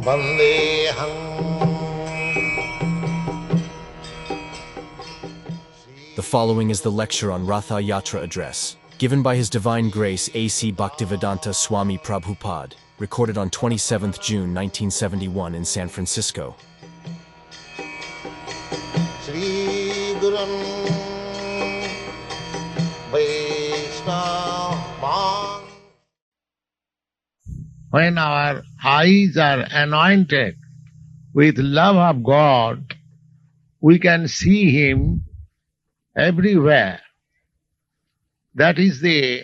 The following is the lecture on Ratha Yatra address, given by His Divine Grace A.C. Bhaktivedanta Swami Prabhupada, recorded on 27th June 1971 in San Francisco. When our eyes are anointed with love of God, we can see Him everywhere. That is the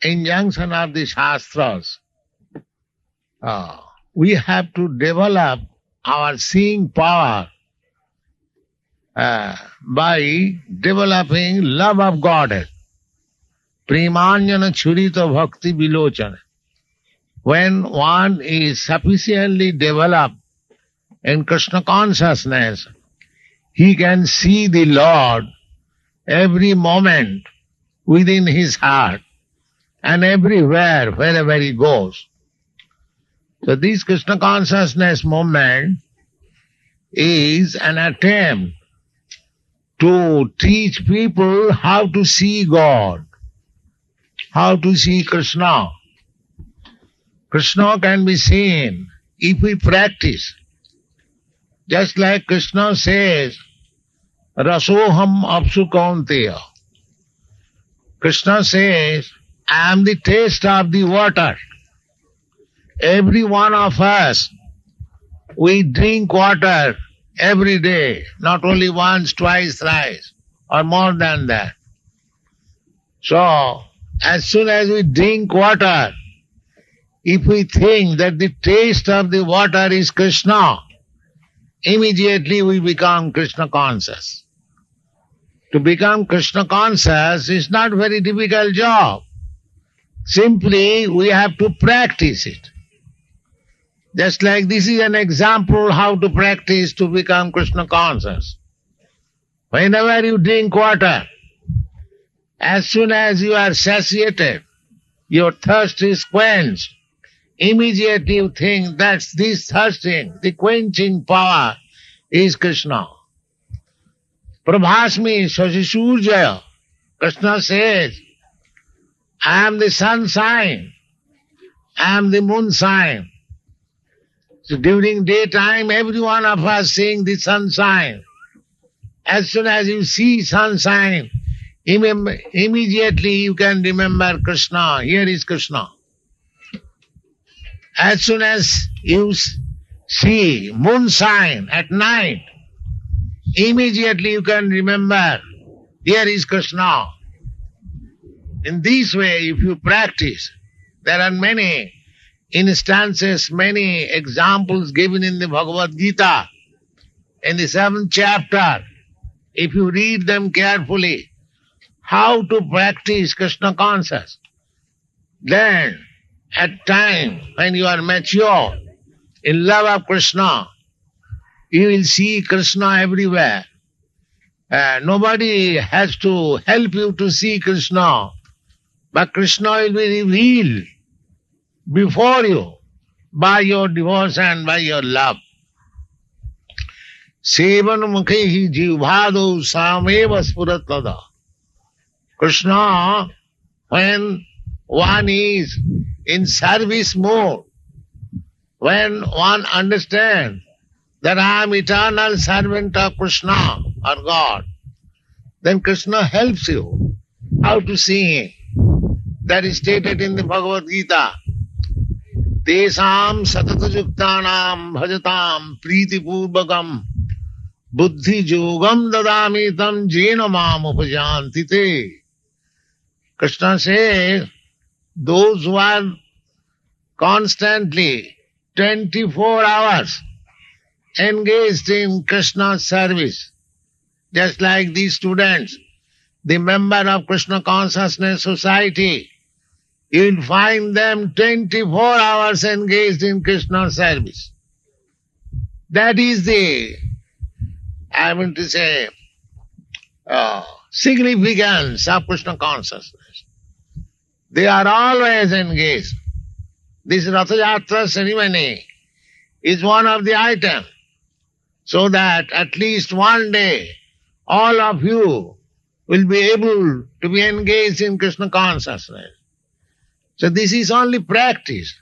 injunction of the Shastras. We have to develop our seeing power by developing love of Godhead. Premanjana churita bhakti vilochana. When one is sufficiently developed in Krishna consciousness, he can see the Lord every moment within his heart and everywhere, wherever he goes. So this Krishna consciousness movement is an attempt to teach people how to see God, how to see Krishna. Krishna can be seen if we practice. Just like Krishna says, Rasoham apsu kaunteya. Krishna says, I am the taste of the water. Every one of us, we drink water every day, not only once, twice, thrice, or more than that. So, as soon as we drink water, if we think that the taste of the water is Krishna, immediately we become Krishna conscious. To become Krishna conscious is not a very difficult job. Simply we have to practice it. Just like this is an example how to practice to become Krishna conscious. Whenever you drink water, as soon as you are satiated, your thirst is quenched, immediately you think that this thirsting, the quenching power is Krishna. Prabhasmi Shashisurjaya. Krishna says, I am the sun sign, I am the moon sign. So during daytime, every one of us seeing the sun sign. As soon as you see sun sign, immediately you can remember Krishna. Here is Krishna. As soon as you see moon sign at night, immediately you can remember, here is Krishna. In this way, if you practice, there are many instances, many examples given in the Bhagavad Gita, in the 7th chapter. If you read them carefully, how to practice Krishna consciousness, then at time when you are mature in love of Krishna, you will see Krishna everywhere. Nobody has to help you to see Krishna, but Krishna will be revealed before you by your devotion, by your love. Sevan mukhehi jivbhado sameva spuratada. Krishna, when one is in service mode, when one understands that I am eternal servant of Krishna or God, then Krishna helps you how to see Him. That is stated in the Bhagavad Gita. Tesam satatajuktanam bhajatam priti purvakam buddhi yogam dadami tam jena mam upajanti te. Krishna says, those who are constantly 24 hours engaged in Krishna's service, just like these students, the member of Krishna Consciousness Society, you will find them 24 hours engaged in Krishna's service. That is the, I want to say, significance of Krishna consciousness. They are always engaged. This Ratha Yatra ceremony is one of the items, so that at least one day all of you will be able to be engaged in Krishna consciousness. So this is only practice.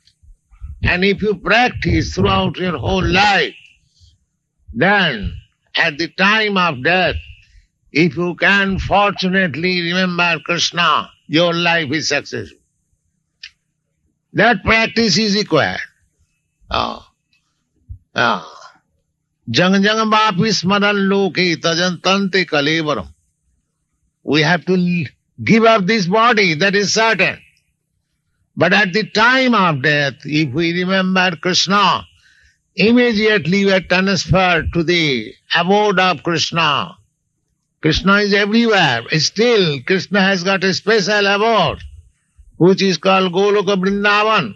And if you practice throughout your whole life, then at the time of death, if you can fortunately remember Krishna, your life is successful. That practice is required. Jang jang vapi smaran loke tajantante kalevaram. We have to give up this body, that is certain. But at the time of death, if we remember Krishna, immediately we are transferred to the abode of Krishna. Krishna is everywhere. Still, Krishna has got a special abode, which is called Goloka Vrindavan.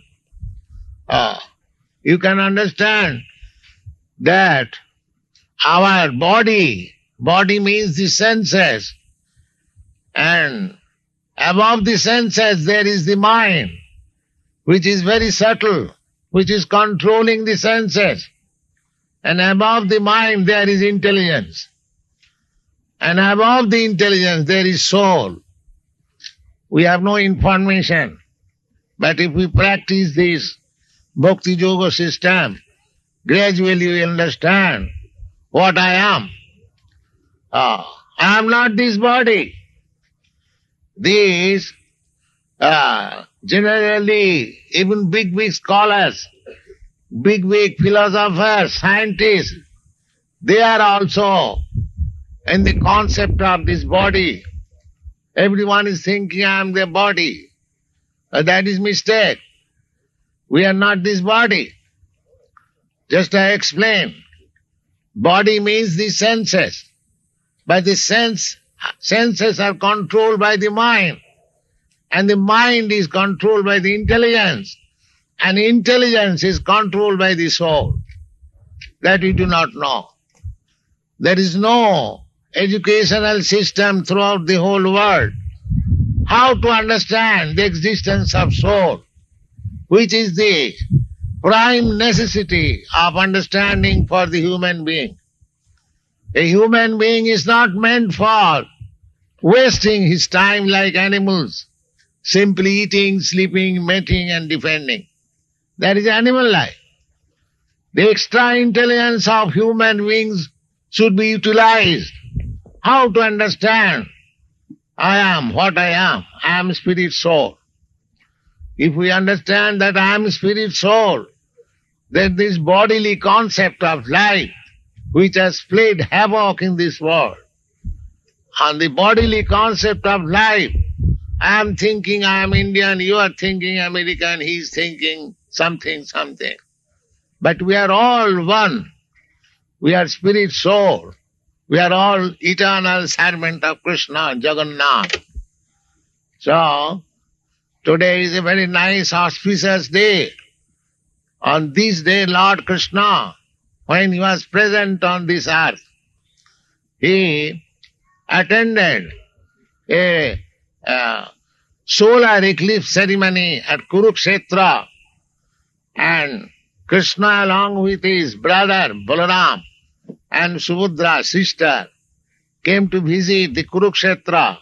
You can understand that our body means the senses, and above the senses there is the mind, which is very subtle, which is controlling the senses. And above the mind there is intelligence. And above the intelligence there is soul. We have no information. But if we practice this Bhakti Yoga system, gradually we understand what I am. I am not this body. These generally, even big scholars, big philosophers, scientists, they are also in the concept of this body. Everyone is thinking I am the body. That is mistake. We are not this body. Just I explain. Body means the senses. But the senses are controlled by the mind. And the mind is controlled by the intelligence. And intelligence is controlled by the soul. That we do not know. There is no educational system throughout the whole world. How to understand the existence of soul, which is the prime necessity of understanding for the human being. A human being is not meant for wasting his time like animals, simply eating, sleeping, mating and defending. That is animal life. The extra intelligence of human beings should be utilized. How to understand? I am what I am. I am spirit soul. If we understand that I am spirit soul, then this bodily concept of life, which has played havoc in this world, and the bodily concept of life, I am thinking I am Indian, you are thinking American, he is thinking something. But we are all one. We are spirit soul. We are all eternal servant of Krishna, Jagannaut. So, today is a very nice, auspicious day. On this day, Lord Krishna, when he was present on this earth, he attended a solar eclipse ceremony at Kurukshetra, and Krishna along with his brother Balaram and Subhadra, sister, came to visit the Kurukshetra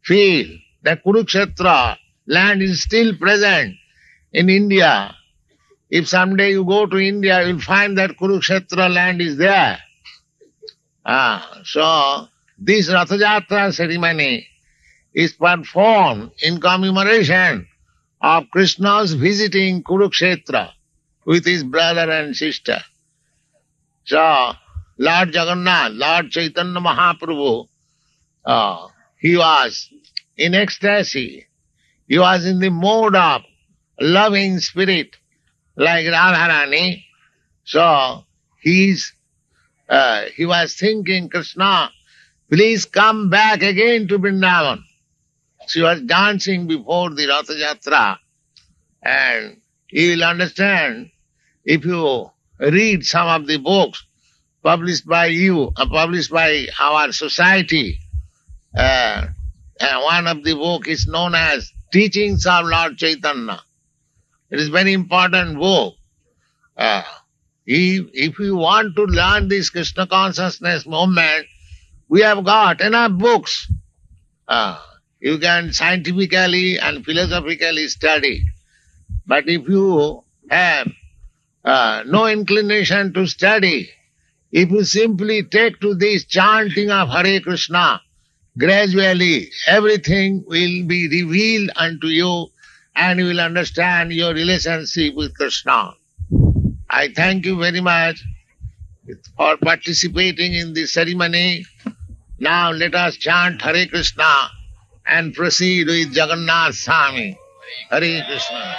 field. The Kurukshetra land is still present in India. If someday you go to India, you will find that Kurukshetra land is there. So, this Ratha Yatra ceremony is performed in commemoration of Krishna's visiting Kurukshetra with his brother and sister. So, Lord Jagannath, Lord Chaitanya Mahaprabhu, he was in ecstasy. He was in the mode of loving spirit like Radharani. So, he was thinking, Krishna, please come back again to Vrindavan. She was dancing before the Ratha Yatra, and you will understand if you read some of the books published by you, published by our society. One of the book is known as Teachings of Lord Chaitanya. It is very important book. If you want to learn this Krishna consciousness movement, we have got enough books. You can scientifically and philosophically study. But if you have no inclination to study, if you simply take to this chanting of Hare Krishna, gradually everything will be revealed unto you and you will understand your relationship with Krishna. I thank you very much for participating in this ceremony. Now let us chant Hare Krishna and proceed with Jagannath Swami. Hare Krishna.